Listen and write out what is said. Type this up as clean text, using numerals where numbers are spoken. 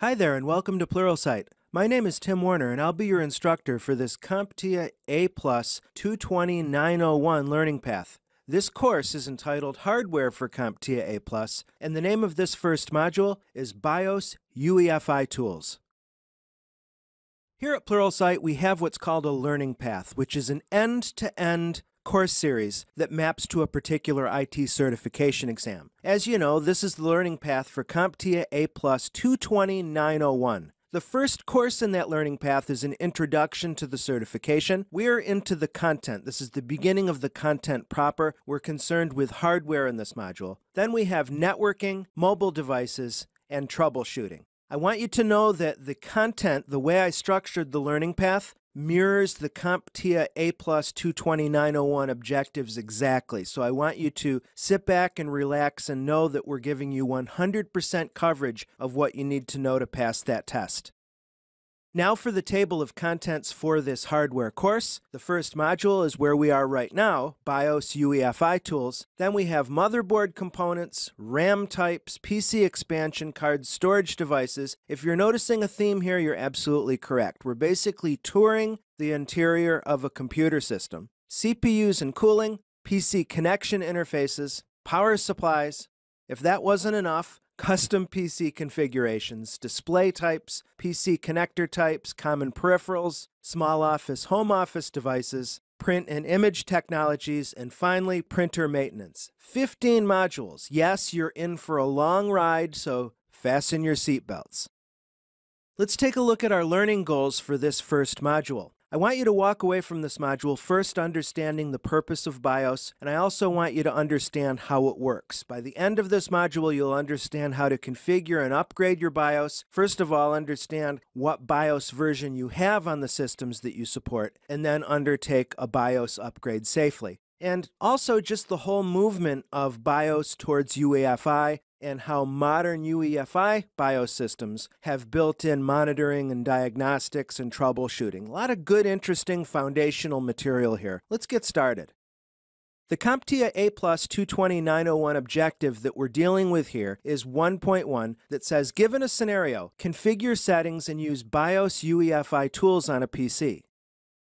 Hi there and welcome to Pluralsight. My name is Tim Warner and I'll be your instructor for this CompTIA A+ 220901 learning path. This course is entitled Hardware for CompTIA A+, and the name of this first module is BIOS UEFI Tools. Here at Pluralsight, we have what's called a learning path, which is an end-to-end course series that maps to a particular IT certification exam. As you know, this is the learning path for CompTIA A+ 220901. The first course in that learning path is an introduction to the certification. We're into the content. This is the beginning of the content proper. We're concerned with hardware in this module. Then we have networking, mobile devices, and troubleshooting. I want you to know that the content, the way I structured the learning path, mirrors the CompTIA A+ 220901 objectives exactly. So I want you to sit back and relax and know that we're giving you 100% coverage of what you need to know to pass that test. Now for the table of contents for this hardware course. The first module is where we are right now, BIOS UEFI tools. Then we have motherboard components, RAM types, PC expansion cards, storage devices. If you're noticing a theme here, you're absolutely correct. We're basically touring the interior of a computer system. CPUs and cooling, PC connection interfaces, power supplies. If that wasn't enough, custom PC configurations, display types, PC connector types, common peripherals, small office, home office devices, print and image technologies, and finally, printer maintenance. 15 modules. Yes, you're in for a long ride, so fasten your seatbelts. Let's take a look at our learning goals for this first module. I want you to walk away from this module first understanding the purpose of BIOS, and I also want you to understand how it works. By the end of this module, you'll understand how to configure and upgrade your BIOS. First of all, understand what BIOS version you have on the systems that you support, and then undertake a BIOS upgrade safely. And also just the whole movement of BIOS towards UEFI, and how modern UEFI BIOS systems have built-in monitoring and diagnostics and troubleshooting. A lot of good, interesting foundational material here. Let's get started. The CompTIA A+ 220901 objective that we're dealing with here is 1.1 that says, given a scenario, configure settings and use BIOS UEFI tools on a PC.